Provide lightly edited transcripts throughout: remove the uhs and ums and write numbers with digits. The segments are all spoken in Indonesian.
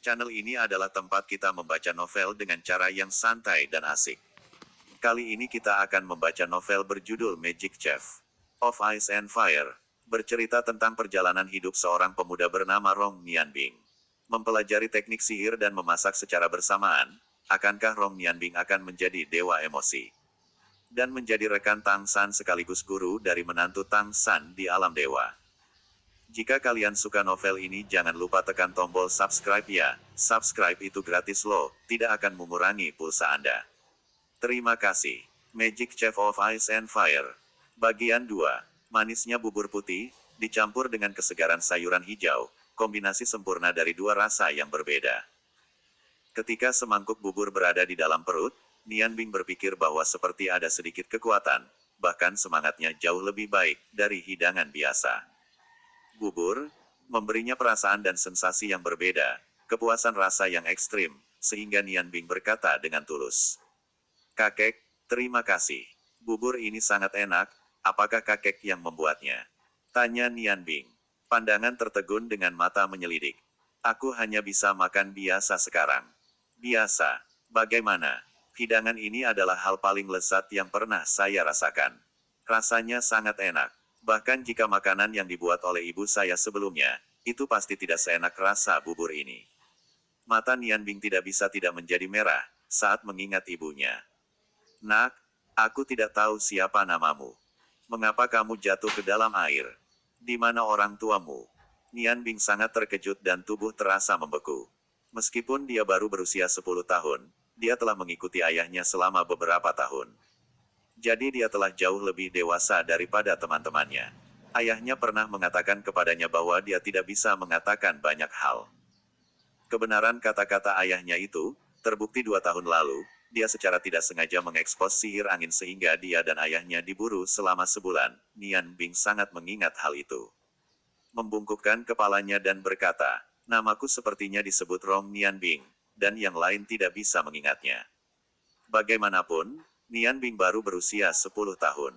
Channel ini adalah tempat kita membaca novel dengan cara yang santai dan asik. Kali ini kita akan membaca novel berjudul Magic Chef of Ice and Fire, bercerita tentang perjalanan hidup seorang pemuda bernama Rong Nianbing. Mempelajari teknik sihir dan memasak secara bersamaan, akankah Rong Nianbing akan menjadi dewa emosi? Dan menjadi rekan Tang San sekaligus guru dari menantu Tang San di alam dewa. Jika kalian suka novel ini jangan lupa tekan tombol subscribe ya, subscribe itu gratis loh, tidak akan mengurangi pulsa Anda. Terima kasih. Magic Chef of Ice and Fire. Bagian 2. Manisnya bubur putih, dicampur dengan kesegaran sayuran hijau, kombinasi sempurna dari dua rasa yang berbeda. Ketika semangkuk bubur berada di dalam perut, Nianbing berpikir bahwa seperti ada sedikit kekuatan, bahkan semangatnya jauh lebih baik dari hidangan biasa. Bubur memberinya perasaan dan sensasi yang berbeda, kepuasan rasa yang ekstrim, sehingga Nianbing berkata dengan tulus. "Kakek, terima kasih. Bubur ini sangat enak, apakah kakek yang membuatnya?" tanya Nianbing. Pandangan tertegun dengan mata menyelidik. "Aku hanya bisa makan biasa sekarang." "Biasa? Bagaimana? Hidangan ini adalah hal paling lezat yang pernah saya rasakan. Rasanya sangat enak. Bahkan jika makanan yang dibuat oleh ibu saya sebelumnya, itu pasti tidak seenak rasa bubur ini." Mata Nianbing tidak bisa tidak menjadi merah, saat mengingat ibunya. "Nak, aku tidak tahu siapa namamu. Mengapa kamu jatuh ke dalam air? Di mana orang tuamu?" Nianbing sangat terkejut dan tubuh terasa membeku. Meskipun dia baru berusia 10 tahun, dia telah mengikuti ayahnya selama beberapa tahun. Jadi dia telah jauh lebih dewasa daripada teman-temannya. Ayahnya pernah mengatakan kepadanya bahwa dia tidak bisa mengatakan banyak hal. Kebenaran kata-kata ayahnya itu, terbukti 2 tahun lalu, dia secara tidak sengaja mengekspos sihir angin sehingga dia dan ayahnya diburu selama sebulan. Nianbing sangat mengingat hal itu. Membungkukkan kepalanya dan berkata, "Namaku sepertinya disebut Rong Nianbing, dan yang lain tidak bisa mengingatnya." Bagaimanapun, Nianbing baru berusia 10 tahun.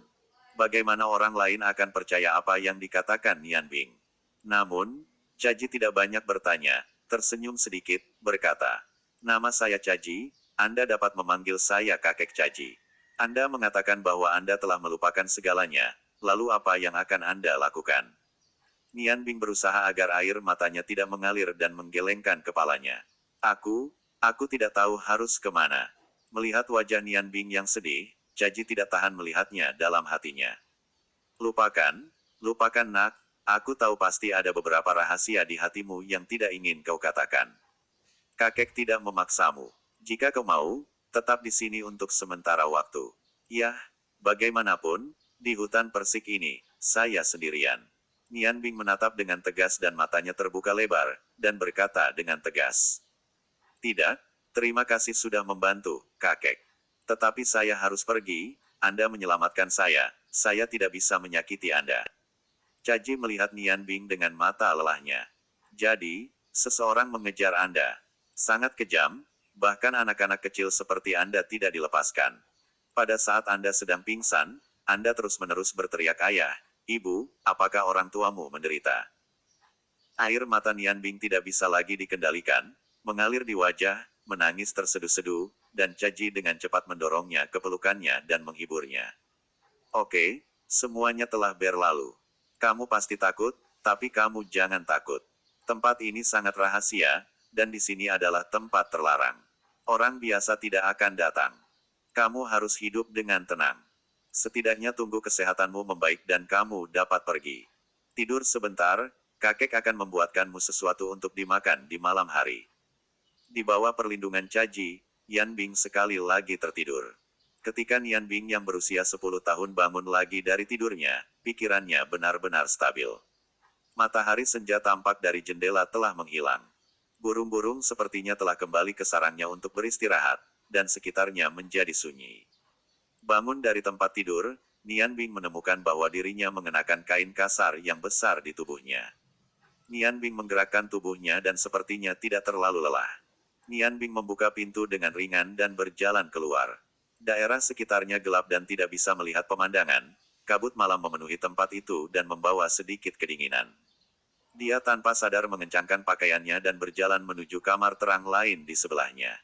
Bagaimana orang lain akan percaya apa yang dikatakan Nianbing? Namun, Caji tidak banyak bertanya, tersenyum sedikit, berkata, "Nama saya Caji, Anda dapat memanggil saya kakek Caji. Anda mengatakan bahwa Anda telah melupakan segalanya, lalu apa yang akan Anda lakukan?" Nianbing berusaha agar air matanya tidak mengalir dan menggelengkan kepalanya. Aku tidak tahu harus kemana." Melihat wajah Nianbing yang sedih, Caji tidak tahan melihatnya dalam hatinya. Lupakan nak, aku tahu pasti ada beberapa rahasia di hatimu yang tidak ingin kau katakan. Kakek tidak memaksamu. Jika kau mau, tetap di sini untuk sementara waktu. Yah, bagaimanapun, di hutan persik ini, saya sendirian. Nianbing menatap dengan tegas dan matanya terbuka lebar, dan berkata dengan tegas. "Tidak, terima kasih sudah membantu, kakek. Tetapi saya harus pergi, Anda menyelamatkan saya tidak bisa menyakiti Anda." Caji melihat Nianbing dengan mata lelahnya. "Jadi, seseorang mengejar Anda. Sangat kejam, bahkan anak-anak kecil seperti Anda tidak dilepaskan. Pada saat Anda sedang pingsan, Anda terus-menerus berteriak ayah, ibu, apakah orang tuamu menderita?" Air mata Nianbing tidak bisa lagi dikendalikan, mengalir di wajah, menangis terseduh-seduh, dan Caji dengan cepat mendorongnya ke pelukannya dan menghiburnya. "Oke, semuanya telah berlalu. Kamu pasti takut, tapi kamu jangan takut. Tempat ini sangat rahasia, dan di sini adalah tempat terlarang. Orang biasa tidak akan datang. Kamu harus hidup dengan tenang. Setidaknya tunggu kesehatanmu membaik dan kamu dapat pergi. Tidur sebentar, kakek akan membuatkanmu sesuatu untuk dimakan di malam hari." Di bawah perlindungan Caji, Nianbing sekali lagi tertidur. Ketika Nianbing yang berusia 10 tahun bangun lagi dari tidurnya, pikirannya benar-benar stabil. Matahari senja tampak dari jendela telah menghilang. Burung-burung sepertinya telah kembali ke sarangnya untuk beristirahat, dan sekitarnya menjadi sunyi. Bangun dari tempat tidur, Nianbing menemukan bahwa dirinya mengenakan kain kasar yang besar di tubuhnya. Nianbing menggerakkan tubuhnya dan sepertinya tidak terlalu lelah. Nianbing membuka pintu dengan ringan dan berjalan keluar. Daerah sekitarnya gelap dan tidak bisa melihat pemandangan. Kabut malam memenuhi tempat itu dan membawa sedikit kedinginan. Dia tanpa sadar mengencangkan pakaiannya dan berjalan menuju kamar terang lain di sebelahnya.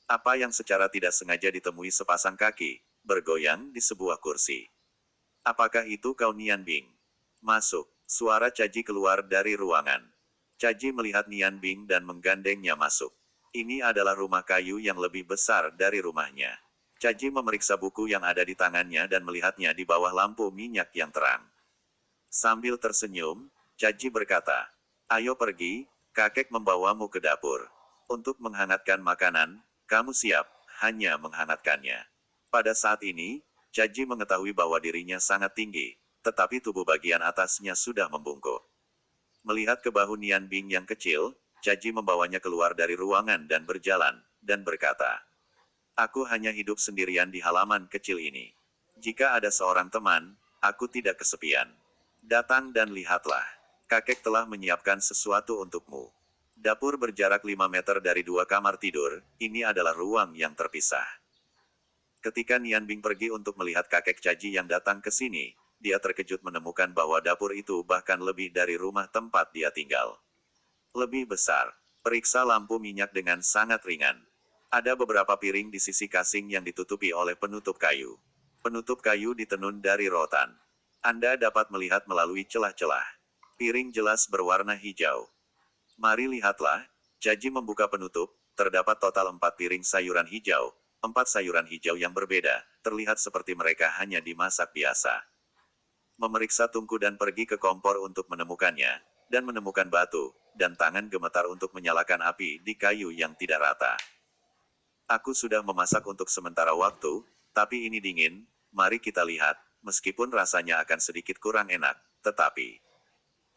Apa yang secara tidak sengaja ditemui sepasang kaki, bergoyang di sebuah kursi. Apakah itu kau Nian Bing? Masuk, suara Caji keluar dari ruangan. Caji melihat Nian Bing dan menggandengnya masuk. Ini adalah rumah kayu yang lebih besar dari rumahnya. Caji memeriksa buku yang ada di tangannya dan melihatnya di bawah lampu minyak yang terang. Sambil tersenyum, Caji berkata, "Ayo pergi, kakek membawamu ke dapur. Untuk menghangatkan makanan, kamu siap, hanya menghangatkannya." Pada saat ini, Caji mengetahui bahwa dirinya sangat tinggi, tetapi tubuh bagian atasnya sudah membungkuk. Melihat ke bahu Nian Bing yang kecil, Caji membawanya keluar dari ruangan dan berjalan, dan berkata, "Aku hanya hidup sendirian di halaman kecil ini. Jika ada seorang teman, aku tidak kesepian. Datang dan lihatlah. Kakek telah menyiapkan sesuatu untukmu." Dapur berjarak 5 meter dari dua kamar tidur, ini adalah ruang yang terpisah. Ketika Nian Bing pergi untuk melihat kakek Caji yang datang ke sini, dia terkejut menemukan bahwa dapur itu bahkan lebih dari rumah tempat dia tinggal. Lebih besar. Periksa lampu minyak dengan sangat ringan. Ada beberapa piring di sisi kasing yang ditutupi oleh penutup kayu. Penutup kayu ditenun dari rotan. Anda dapat melihat melalui celah-celah. Piring jelas berwarna hijau. Mari lihatlah, Caji membuka penutup, terdapat total 4 piring sayuran hijau. 4 sayuran hijau yang berbeda, terlihat seperti mereka hanya dimasak biasa. Memeriksa tungku dan pergi ke kompor untuk menemukannya, dan menemukan batu, dan tangan gemetar untuk menyalakan api di kayu yang tidak rata. Aku sudah memasak untuk sementara waktu, tapi ini dingin, mari kita lihat, meskipun rasanya akan sedikit kurang enak, tetapi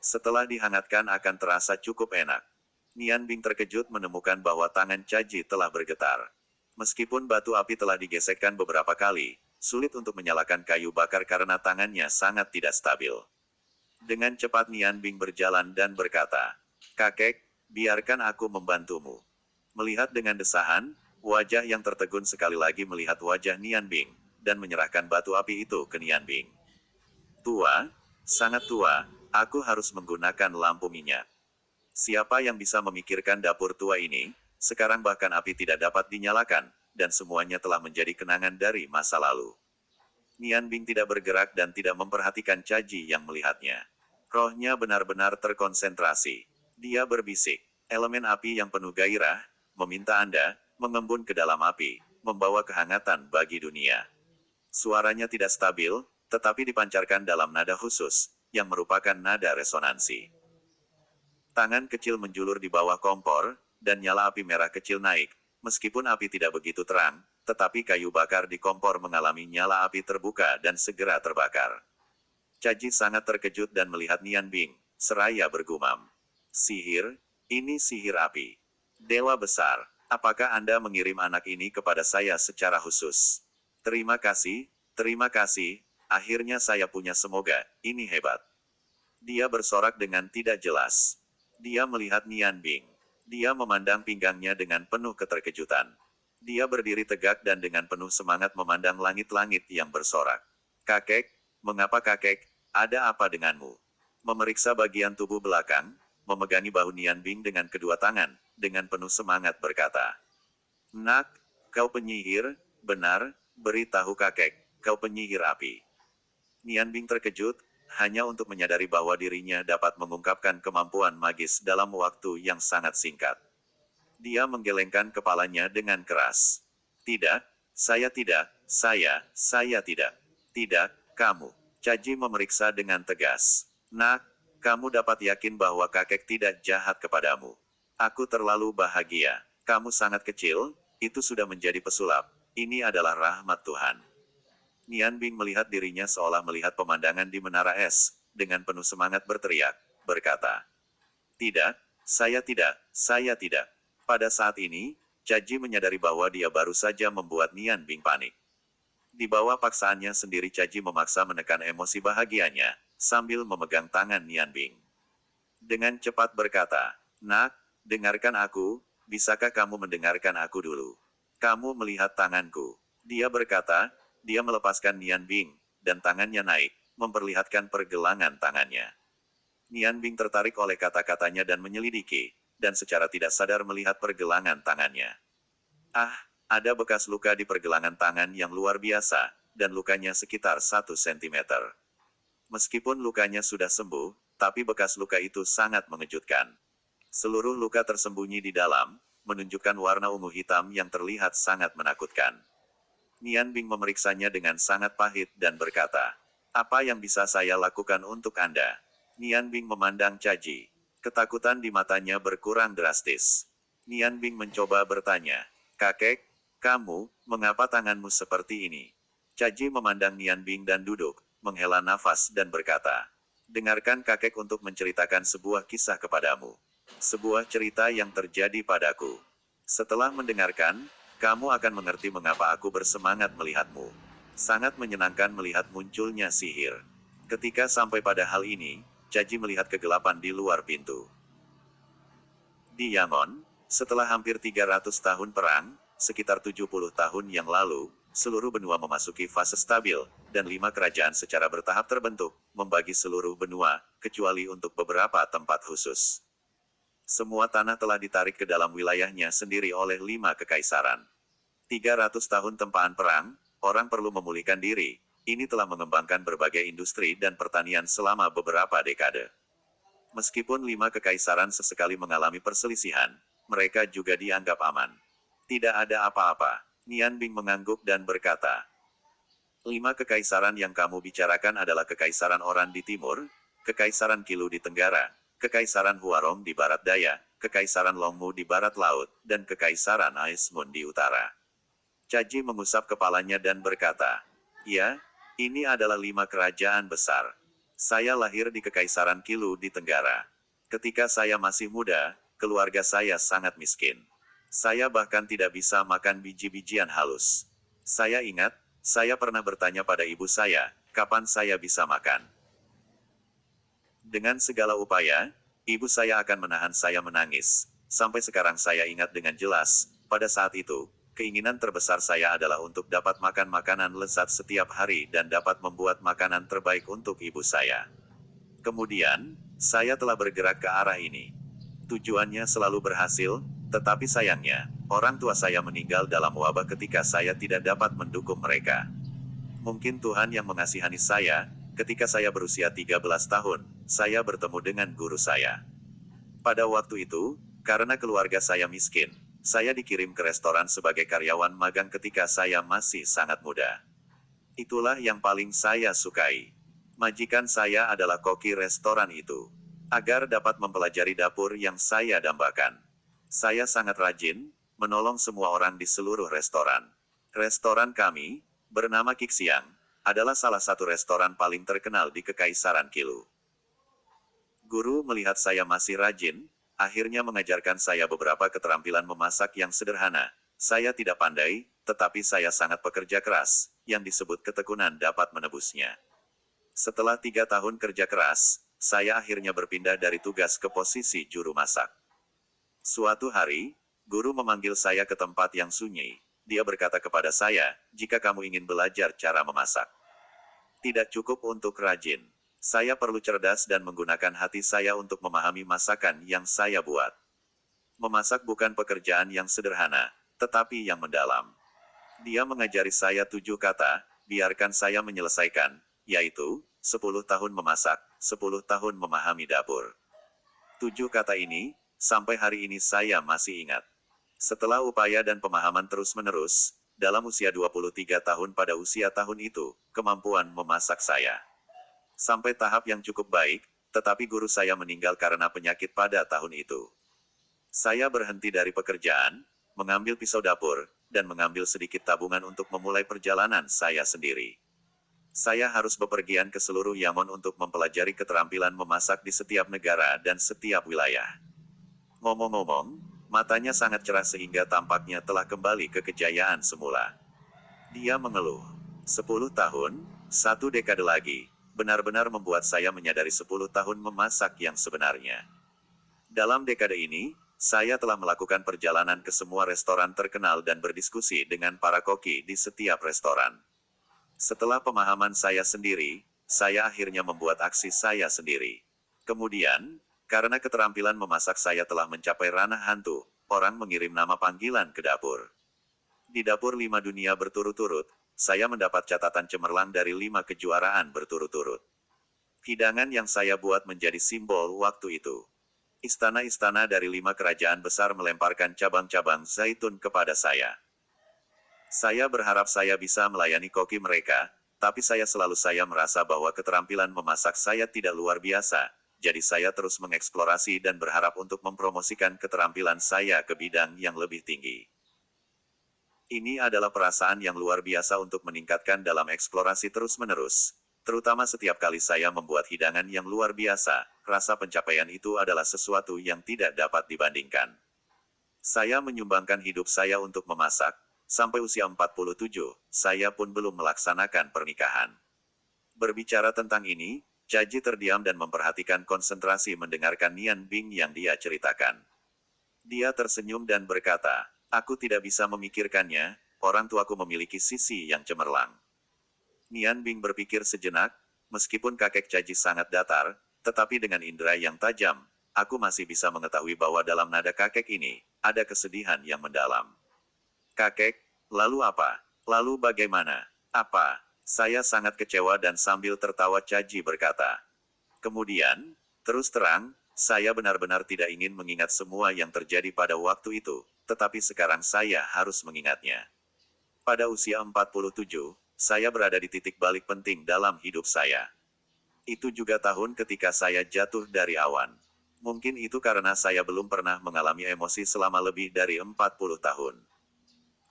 setelah dihangatkan akan terasa cukup enak. Nian Bing terkejut menemukan bahwa tangan Caji telah bergetar. Meskipun batu api telah digesekkan beberapa kali, sulit untuk menyalakan kayu bakar karena tangannya sangat tidak stabil. Dengan cepat Nian Bing berjalan dan berkata, "Kakek, biarkan aku membantumu." Melihat dengan desahan, wajah yang tertegun sekali lagi melihat wajah Nian Bing, dan menyerahkan batu api itu ke Nian Bing. "Tua, sangat tua, aku harus menggunakan lampu minyak. Siapa yang bisa memikirkan dapur tua ini? Sekarang bahkan api tidak dapat dinyalakan, dan semuanya telah menjadi kenangan dari masa lalu." Nian Bing tidak bergerak dan tidak memperhatikan Caji yang melihatnya. Rohnya benar-benar terkonsentrasi. Dia berbisik, "Elemen api yang penuh gairah, meminta Anda, mengembun ke dalam api, membawa kehangatan bagi dunia." Suaranya tidak stabil, tetapi dipancarkan dalam nada khusus, yang merupakan nada resonansi. Tangan kecil menjulur di bawah kompor, dan nyala api merah kecil naik. Meskipun api tidak begitu terang, tetapi kayu bakar di kompor mengalami nyala api terbuka dan segera terbakar. Caji sangat terkejut dan melihat Nian Bing, seraya bergumam, "Sihir, ini sihir api. Dewa besar, apakah Anda mengirim anak ini kepada saya secara khusus? Terima kasih, akhirnya saya punya semoga, ini hebat." Dia bersorak dengan tidak jelas. Dia melihat Nian Bing. Dia memandang pinggangnya dengan penuh keterkejutan. Dia berdiri tegak dan dengan penuh semangat memandang langit-langit yang bersorak. "Kakek, mengapa kakek? Ada apa denganmu?" Memeriksa bagian tubuh belakang, memegangi bahu Nian Bing dengan kedua tangan, dengan penuh semangat berkata, "Nak, kau penyihir, benar, beritahu kakek, kau penyihir api." Nian Bing terkejut, hanya untuk menyadari bahwa dirinya dapat mengungkapkan kemampuan magis dalam waktu yang sangat singkat. Dia menggelengkan kepalanya dengan keras. "Tidak, saya tidak, saya tidak. Tidak, kamu." Caji memeriksa dengan tegas. "Nak, kamu dapat yakin bahwa kakek tidak jahat kepadamu. Aku terlalu bahagia. Kamu sangat kecil, itu sudah menjadi pesulap. Ini adalah rahmat Tuhan." Nian Bing melihat dirinya seolah melihat pemandangan di menara es, dengan penuh semangat berteriak, berkata, "Tidak, saya tidak, saya tidak." Pada saat ini, Caji menyadari bahwa dia baru saja membuat Nian Bing panik. Di bawah paksaannya sendiri Caji memaksa menekan emosi bahagianya, sambil memegang tangan Nian Bing. Dengan cepat berkata, "Nak, dengarkan aku, bisakah kamu mendengarkan aku dulu? Kamu melihat tanganku." Dia berkata, dia melepaskan Nian Bing, dan tangannya naik, memperlihatkan pergelangan tangannya. Nian Bing tertarik oleh kata-katanya dan menyelidiki, dan secara tidak sadar melihat pergelangan tangannya. Ah, ada bekas luka di pergelangan tangan yang luar biasa, dan lukanya sekitar 1 sentimeter. Meskipun lukanya sudah sembuh, tapi bekas luka itu sangat mengejutkan. Seluruh luka tersembunyi di dalam, menunjukkan warna ungu hitam yang terlihat sangat menakutkan. Nian Bing memeriksanya dengan sangat pahit dan berkata, "Apa yang bisa saya lakukan untuk Anda?" Nian Bing memandang Caji. Ketakutan di matanya berkurang drastis. Nian Bing mencoba bertanya, "Kakek, kamu, mengapa tanganmu seperti ini?" Caji memandang Nian Bing dan duduk, menghela nafas dan berkata, "Dengarkan kakek untuk menceritakan sebuah kisah kepadamu. Sebuah cerita yang terjadi padaku. Setelah mendengarkan, kamu akan mengerti mengapa aku bersemangat melihatmu. Sangat menyenangkan melihat munculnya sihir." Ketika sampai pada hal ini, Caji melihat kegelapan di luar pintu. Di Yangon, setelah hampir 300 tahun perang, sekitar 70 tahun yang lalu, seluruh benua memasuki fase stabil, dan 5 kerajaan secara bertahap terbentuk, membagi seluruh benua, kecuali untuk beberapa tempat khusus. Semua tanah telah ditarik ke dalam wilayahnya sendiri oleh 5 kekaisaran. 300 tahun tempaan perang, orang perlu memulihkan diri. Ini telah mengembangkan berbagai industri dan pertanian selama beberapa dekade. Meskipun 5 kekaisaran sesekali mengalami perselisihan, mereka juga dianggap aman. Tidak ada apa-apa. Nian Bing mengangguk dan berkata, 5 kekaisaran yang kamu bicarakan adalah Kekaisaran Oran di timur, Kekaisaran Qilu di tenggara, Kekaisaran Huarong di barat daya, Kekaisaran Longmu di barat laut, dan Kekaisaran Aismun di utara. Caji mengusap kepalanya dan berkata, "Ya, ini adalah 5 kerajaan besar. Saya lahir di Kekaisaran Qilu di tenggara. Ketika saya masih muda, keluarga saya sangat miskin. Saya bahkan tidak bisa makan biji-bijian halus. Saya ingat, saya pernah bertanya pada ibu saya, kapan saya bisa makan. Dengan segala upaya, ibu saya akan menahan saya menangis. Sampai sekarang saya ingat dengan jelas, pada saat itu, keinginan terbesar saya adalah untuk dapat makan makanan lezat setiap hari dan dapat membuat makanan terbaik untuk ibu saya. Kemudian, saya telah bergerak ke arah ini. Tujuannya selalu berhasil, tetapi sayangnya, orang tua saya meninggal dalam wabah ketika saya tidak dapat mendukung mereka. Mungkin Tuhan yang mengasihani saya, ketika saya berusia 13 tahun, saya bertemu dengan guru saya. Pada waktu itu, karena keluarga saya miskin, saya dikirim ke restoran sebagai karyawan magang ketika saya masih sangat muda. Itulah yang paling saya sukai. Majikan saya adalah koki restoran itu. Agar dapat mempelajari dapur yang saya dambakan. Saya sangat rajin, menolong semua orang di seluruh restoran. Restoran kami, bernama Kixiang, adalah salah satu restoran paling terkenal di Kekaisaran Qilu. Guru melihat saya masih rajin, akhirnya mengajarkan saya beberapa keterampilan memasak yang sederhana. Saya tidak pandai, tetapi saya sangat pekerja keras, yang disebut ketekunan dapat menebusnya. Setelah 3 tahun kerja keras, saya akhirnya berpindah dari tugas ke posisi juru masak. Suatu hari, guru memanggil saya ke tempat yang sunyi. Dia berkata kepada saya, "Jika kamu ingin belajar cara memasak, tidak cukup untuk rajin. Saya perlu cerdas dan menggunakan hati saya untuk memahami masakan yang saya buat." Memasak bukan pekerjaan yang sederhana, tetapi yang mendalam. Dia mengajari saya 7 kata, biarkan saya menyelesaikan, yaitu, 10 tahun memasak, 10 tahun memahami dapur. 7 kata ini, sampai hari ini saya masih ingat. Setelah upaya dan pemahaman terus-menerus, dalam usia 23 tahun pada usia tahun itu, kemampuan memasak saya sampai tahap yang cukup baik, tetapi guru saya meninggal karena penyakit pada tahun itu. Saya berhenti dari pekerjaan, mengambil pisau dapur, dan mengambil sedikit tabungan untuk memulai perjalanan saya sendiri. Saya harus bepergian ke seluruh Yangon untuk mempelajari keterampilan memasak di setiap negara dan setiap wilayah. Ngomong-ngomong, matanya sangat cerah sehingga tampaknya telah kembali ke kejayaan semula. Dia mengeluh. 10 tahun, 1 dekade lagi, benar-benar membuat saya menyadari 10 tahun memasak yang sebenarnya. Dalam dekade ini, saya telah melakukan perjalanan ke semua restoran terkenal dan berdiskusi dengan para koki di setiap restoran. Setelah pemahaman saya sendiri, saya akhirnya membuat aksi saya sendiri. Kemudian, karena keterampilan memasak saya telah mencapai ranah hantu, orang mengirim nama panggilan ke dapur. Di dapur 5 dunia berturut-turut, saya mendapat catatan cemerlang dari 5 kejuaraan berturut-turut. Hidangan yang saya buat menjadi simbol waktu itu. Istana-istana dari 5 kerajaan besar melemparkan cabang-cabang zaitun kepada saya. Saya berharap saya bisa melayani koki mereka, tapi saya merasa bahwa keterampilan memasak saya tidak luar biasa, jadi saya terus mengeksplorasi dan berharap untuk mempromosikan keterampilan saya ke bidang yang lebih tinggi. Ini adalah perasaan yang luar biasa untuk meningkatkan dalam eksplorasi terus-menerus. Terutama setiap kali saya membuat hidangan yang luar biasa, rasa pencapaian itu adalah sesuatu yang tidak dapat dibandingkan. Saya menyumbangkan hidup saya untuk memasak, sampai usia 47, saya pun belum melaksanakan pernikahan. Berbicara tentang ini, Caji terdiam dan memperhatikan konsentrasi mendengarkan Nian Bing yang dia ceritakan. Dia tersenyum dan berkata, "Aku tidak bisa memikirkannya, orang tuaku memiliki sisi yang cemerlang." Nian Bing berpikir sejenak, meskipun kakek Caji sangat datar, tetapi dengan indera yang tajam, aku masih bisa mengetahui bahwa dalam nada kakek ini, ada kesedihan yang mendalam. "Kakek, lalu apa? Lalu bagaimana? Apa?" Saya sangat kecewa dan sambil tertawa Caji berkata. Kemudian, terus terang, saya benar-benar tidak ingin mengingat semua yang terjadi pada waktu itu, tetapi sekarang saya harus mengingatnya. Pada usia 47, saya berada di titik balik penting dalam hidup saya. Itu juga tahun ketika saya jatuh dari awan. Mungkin itu karena saya belum pernah mengalami emosi selama lebih dari 40 tahun.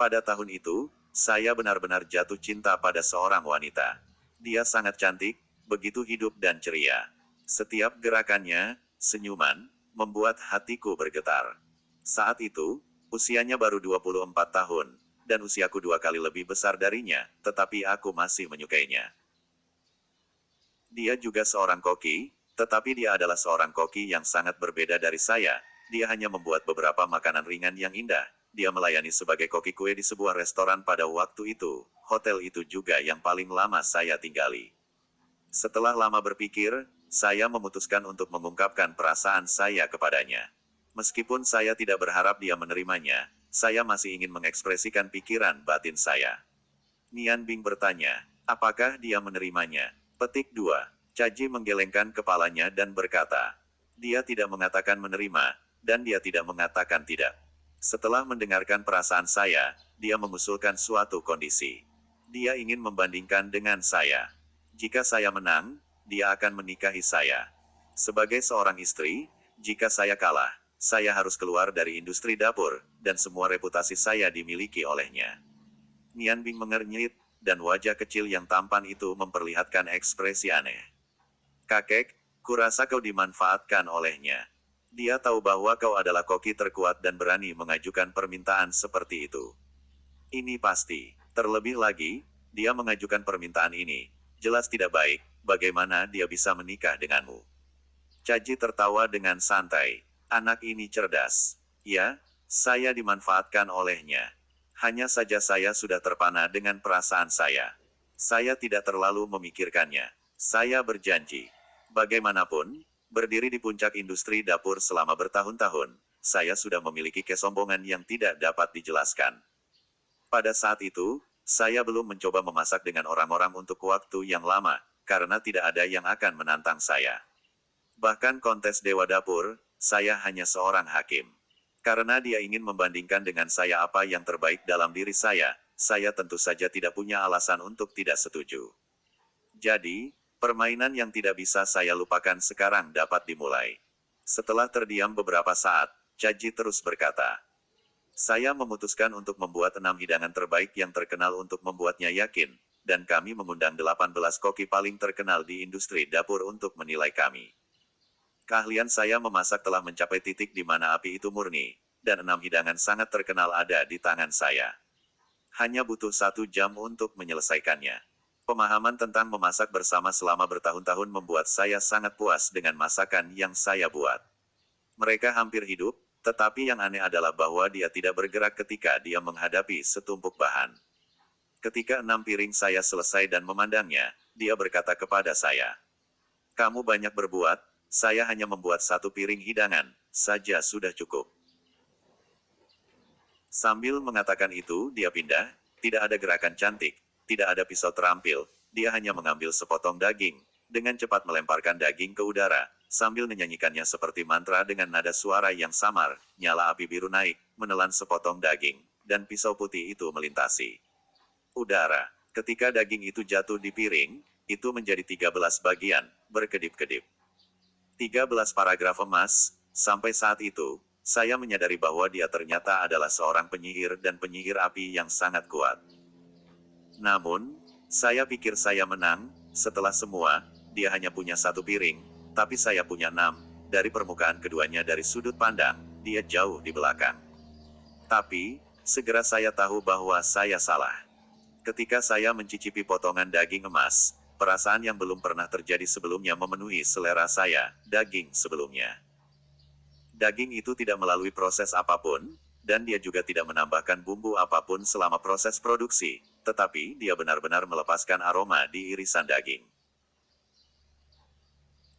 Pada tahun itu, saya benar-benar jatuh cinta pada seorang wanita. Dia sangat cantik, begitu hidup dan ceria. Setiap gerakannya, senyuman, membuat hatiku bergetar. Saat itu, usianya baru 24 tahun, dan usiaku 2 kali lebih besar darinya, tetapi aku masih menyukainya. Dia juga seorang koki, tetapi dia adalah seorang koki yang sangat berbeda dari saya. Dia hanya membuat beberapa makanan ringan yang indah. Dia melayani sebagai koki kue di sebuah restoran pada waktu itu. Hotel itu juga yang paling lama saya tinggali. Setelah lama berpikir, saya memutuskan untuk mengungkapkan perasaan saya kepadanya. Meskipun saya tidak berharap dia menerimanya, saya masih ingin mengekspresikan pikiran batin saya. Nian Bing bertanya, apakah dia menerimanya? Petik 2. Caji menggelengkan kepalanya dan berkata, dia tidak mengatakan menerima, dan dia tidak mengatakan tidak. Setelah mendengarkan perasaan saya, dia mengusulkan suatu kondisi. Dia ingin membandingkan dengan saya. Jika saya menang, dia akan menikahi saya. Sebagai seorang istri, jika saya kalah, saya harus keluar dari industri dapur, dan semua reputasi saya dimiliki olehnya. Nian Bing mengernyit, dan wajah kecil yang tampan itu memperlihatkan ekspresi aneh. Kakek, kurasa kau dimanfaatkan olehnya. Dia tahu bahwa kau adalah koki terkuat dan berani mengajukan permintaan seperti itu. Ini pasti. Terlebih lagi, dia mengajukan permintaan ini. Jelas tidak baik, bagaimana dia bisa menikah denganmu? Caji tertawa dengan santai. Anak ini cerdas. Ya, saya dimanfaatkan olehnya. Hanya saja saya sudah terpana dengan perasaan saya. Saya tidak terlalu memikirkannya. Saya berjanji. Bagaimanapun, berdiri di puncak industri dapur selama bertahun-tahun, saya sudah memiliki kesombongan yang tidak dapat dijelaskan. Pada saat itu, saya belum mencoba memasak dengan orang-orang untuk waktu yang lama, karena tidak ada yang akan menantang saya. Bahkan kontes Dewa Dapur, saya hanya seorang hakim. Karena dia ingin membandingkan dengan saya apa yang terbaik dalam diri saya tentu saja tidak punya alasan untuk tidak setuju. Jadi, permainan yang tidak bisa saya lupakan sekarang dapat dimulai. Setelah terdiam beberapa saat, Caji terus berkata, saya memutuskan untuk membuat 6 hidangan terbaik yang terkenal untuk membuatnya yakin, dan kami mengundang 18 koki paling terkenal di industri dapur untuk menilai kami. Keahlian saya memasak telah mencapai titik di mana api itu murni, dan 6 hidangan sangat terkenal ada di tangan saya. Hanya butuh 1 jam untuk menyelesaikannya. Pemahaman tentang memasak bersama selama bertahun-tahun membuat saya sangat puas dengan masakan yang saya buat. Mereka hampir hidup, tetapi yang aneh adalah bahwa dia tidak bergerak ketika dia menghadapi setumpuk bahan. Ketika 6 piring saya selesai dan memandangnya, dia berkata kepada saya, kamu banyak berbuat, saya hanya membuat satu piring hidangan saja sudah cukup. Sambil mengatakan itu, dia pindah, tidak ada gerakan cantik, tidak ada pisau terampil, dia hanya mengambil sepotong daging, dengan cepat melemparkan daging ke udara, sambil menyanyikannya seperti mantra dengan nada suara yang samar, nyala api biru naik, menelan sepotong daging, dan pisau putih itu melintasi udara. Ketika daging itu jatuh di piring, itu menjadi 13 bagian, berkedip-kedip. 13 paragraf emas, sampai saat itu, saya menyadari bahwa dia ternyata adalah seorang penyihir dan penyihir api yang sangat kuat. Namun, saya pikir saya menang, setelah semua, dia hanya punya satu piring, tapi saya punya 6, dari permukaan keduanya dari sudut pandang, dia jauh di belakang. Tapi, segera saya tahu bahwa saya salah. Ketika saya mencicipi potongan daging emas, perasaan yang belum pernah terjadi sebelumnya memenuhi selera saya, daging sebelumnya. Daging itu tidak melalui proses apapun, dan dia juga tidak menambahkan bumbu apapun selama proses produksi, tetapi dia benar-benar melepaskan aroma di irisan daging.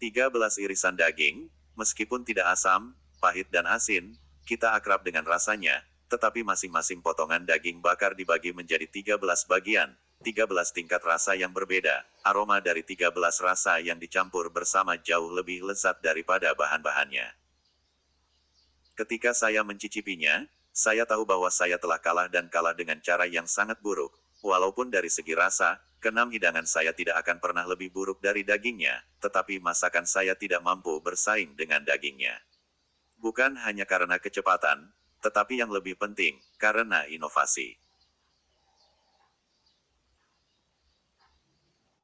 13 irisan daging, meskipun tidak asam, pahit dan asin, kita akrab dengan rasanya, tetapi masing-masing potongan daging bakar dibagi menjadi 13 bagian, 13 tingkat rasa yang berbeda, aroma dari 13 rasa yang dicampur bersama jauh lebih lezat daripada bahan-bahannya. Ketika saya mencicipinya, saya tahu bahwa saya telah kalah dan kalah dengan cara yang sangat buruk. Walaupun dari segi rasa, keenam hidangan saya tidak akan pernah lebih buruk dari dagingnya, tetapi masakan saya tidak mampu bersaing dengan dagingnya. Bukan hanya karena kecepatan, tetapi yang lebih penting, karena inovasi.